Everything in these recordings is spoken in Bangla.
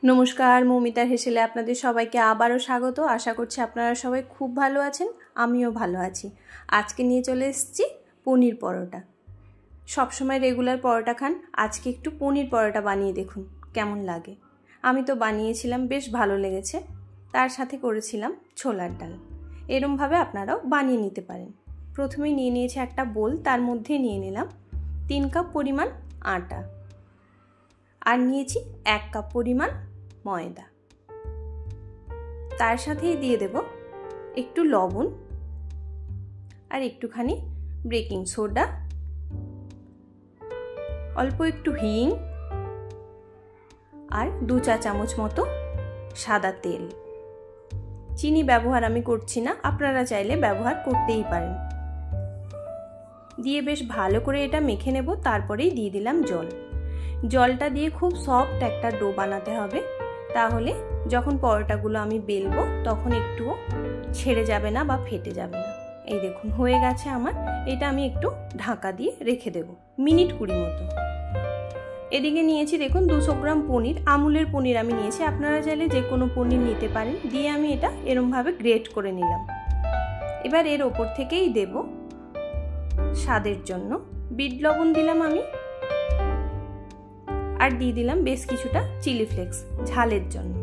নমস্কার, মৌমিতার হেসেলে আপনাদের সবাইকে আবারও স্বাগত। আশা করছি আপনারা সবাই খুব ভালো আছেন, আমিও ভালো আছি। আজকে নিয়ে চলে এসেছি পনির পরোটা। সবসময় রেগুলার পরোটা খান, আজকে একটু পনির পরোটা বানিয়ে দেখুন কেমন লাগে। আমি তো বানিয়েছিলাম, বেশ ভালো লেগেছে। তার সাথে করেছিলাম ছোলার ডাল। এরমভাবে আপনারাও বানিয়ে নিতে পারেন। প্রথমে নিয়ে নিয়েছি একটা বোল, তার মধ্যে নিয়ে নিলাম 3 কাপ পরিমাণ আটা, আর নিয়েছি 1 কাপ পরিমাণ ময়দা। তার সাথেই দিয়ে দেব একটু লবণ আর একটুখানি বেকিং সোডা, অল্প একটু হিং আর 2 চা চামচ মতো সাদা তেল। চিনি ব্যবহার আমি করছি না, আপনারা চাইলে ব্যবহার করতেই পারেন। দিয়ে বেশ ভালো করে এটা মেখে নেব। তারপরেই দিয়ে দিলাম জল। জলটা দিয়ে খুব সফট একটা ডো বানাতে হবে, তাহলে যখন পরোটাগুলো আমি বেলবো তখন একটুও ছেড়ে যাবে না বা ফেটে যাবে না। এই দেখুন হয়ে গেছে আমার। এটা আমি একটু ঢাকা দিয়ে রেখে দেব মিনিট 20 মতো। এদিকে নিয়েছি দেখুন 200 গ্রাম পনির, আমুলের পনির আমি নিয়েছি, আপনারা চাইলে যে কোনো পনির নিতে পারেন। দিয়ে আমি এটা এরমভাবে গ্রেট করে নিলাম। এবার এর ওপর থেকেই দেব স্বাদের জন্য বিট লবণ দিলাম আমি, আর দিয়ে দিলাম বেশ কিছুটা চিলি ফ্লেক্স ঝালের জন্য,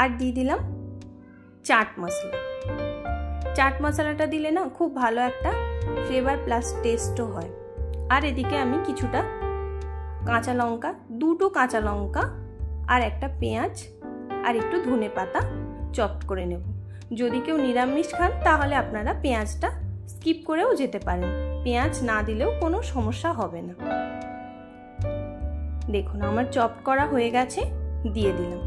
আর দিয়ে দিলাম চাট মশলা। চাট মশলাটা দিলে না খুব ভালো একটা ফ্লেভার প্লাস টেস্টও হয়। আর এদিকে আমি কিছুটা কাঁচা লঙ্কা, 2টো কাঁচা লঙ্কা আর একটা পেঁয়াজ আর একটু ধনে পাতা চপ করে নেব। যদি কেউ নিরামিষ খান তাহলে আপনারা পেঁয়াজটা স্কিপ করেও যেতে পারেন, পেঁয়াজ না দিলেও কোনো সমস্যা হবে না। দেখুন আমার চপ করা হয়ে গেছে, দিয়ে দিলাম।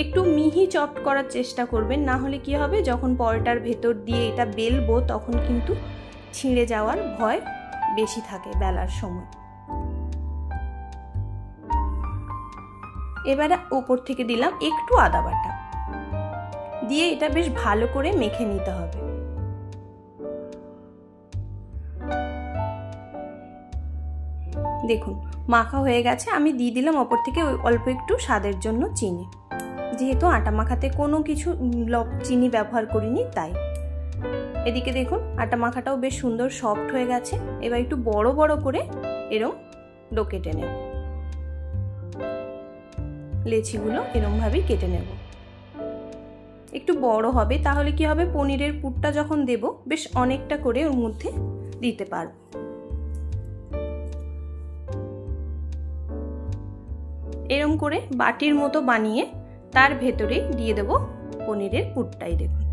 একটু মিহি চপ করার চেষ্টা করবেন, না হলে কি হবে যখন পরোটার ভেতর দিয়ে এটা বেলবো তখন কিন্তু ছিঁড়ে যাওয়ার ভয় বেশি থাকে বেলার সময়। এবারে উপর থেকে দিলাম একটু আদা বাটা, দিয়ে এটা বেশ ভালো করে মেখে নিতে হবে। দেখুন মাখা হয়ে গেছে। আমি দিয়ে দিলাম ওপর থেকে অল্প একটু স্বাদের জন্য চিনি, যেহেতু আটা মাখাতে কোনো কিছু চিনি ব্যবহার করিনি তাই। এদিকে দেখুন আটা মাখাটাও বেশ সুন্দর সফট হয়ে গেছে। এবার একটু বড় বড় করে এরম ডো কেটে নেব, লেচিগুলো এরমভাবেই কেটে নেব। একটু বড় হবে, তাহলে কি হবে পনিরের পুরটা যখন দেব বেশ অনেকটা করে ওর মধ্যে দিতে পারব। এরম করে বাটির মতো বানিয়ে তার ভেতরে দিয়ে দেব পনিরের পুরটাই। দেখুন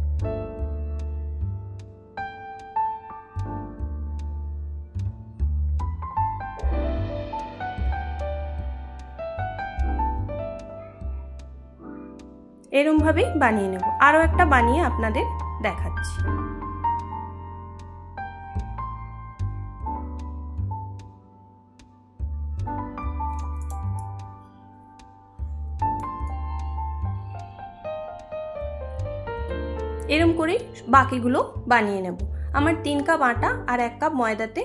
এরম ভাবেই বানিয়ে নেব। আরো একটা বানিয়ে আপনাদের দেখাচ্ছি। এরম করে বাকিগুলো বানিয়ে নেব। আমার 3 কাপ আটা আর 1 কাপ ময়দাতে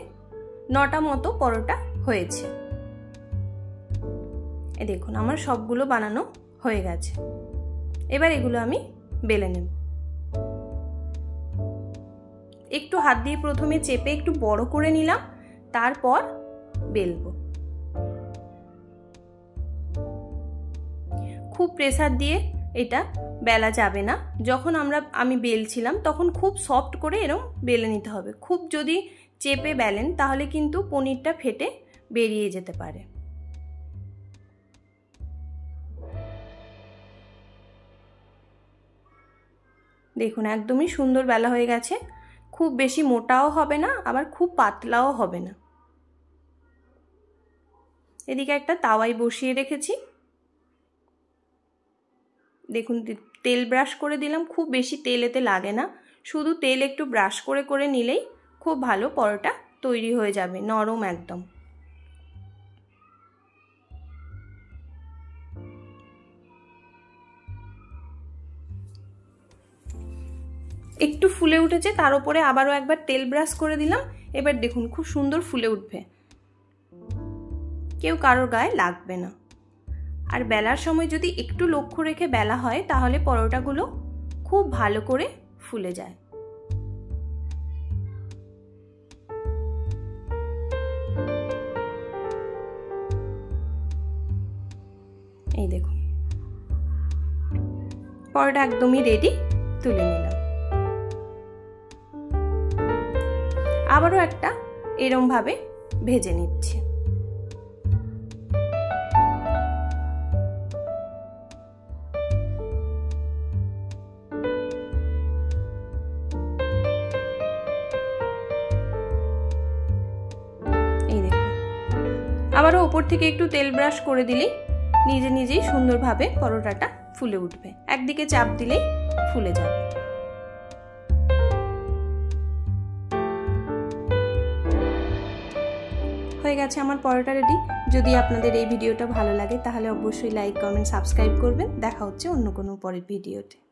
9টা মতো পরোটা হয়েছে। এই দেখুন আমার সবগুলো বানানো হয়ে গেছে। এবার এগুলো আমি বেলে নেব। একটু হাত দিয়ে প্রথমে চেপে একটু বড় করে নিলাম, তারপর বেলবো। খুব প্রেসার দিয়ে এটা বেলা যাবে না। যখন আমি বেলছিলাম তখন খুব সফট করে এরকম বেলে নিতে হবে। খুব যদি চেপে বেলেন তাহলে কিন্তু পনিরটা ফেটে বেরিয়ে যেতে পারে। দেখুন একদমই সুন্দর বেলা হয়ে গেছে। খুব বেশি মোটাও হবে না, আবার খুব পাতলাও হবে না। এদিকে একটা তাওয়াই বসিয়ে রেখেছি। দেখুন তেল ব্রাশ করে দিলাম। খুব বেশি তেল এতে লাগে না, শুধু তেল একটু ব্রাশ করে করে নিলেই খুব ভালো পরোটা তৈরি হয়ে যাবে, নরম একদম। একটু ফুলে উঠেছে, তার উপরে আবারও একবার তেল ব্রাশ করে দিলাম। এবার দেখুন খুব সুন্দর ফুলে উঠবে, কেউ কারোর গায়ে লাগবে না। আর বেলার সময় যদি একটু লক্ষ্য রেখে বেলা হয় তাহলে পরোটাগুলো খুব ভালো করে ফুলে যায়। এই দেখুন পরোটা একদমই রেডি, তুলে নিলাম। আবারও একটা এরম ভাবে ভেজে নিচ্ছি। এই দেখুন আবারও উপর থেকে একটু তেল ব্রাশ করে দিলেই নিজে নিজেই সুন্দরভাবে পরোটাটা ফুলে উঠবে। একদিকে চাপ দিলেই ফুলে যাবে। হয়ে গেছে আমার পরোটা রেডি। যদি আপনাদের এই ভিডিওটা ভালো লাগে তাহলে অবশ্যই লাইক, কমেন্ট, সাবস্ক্রাইব করবেন। দেখা হচ্ছে অন্য কোনো পরের ভিডিওতে।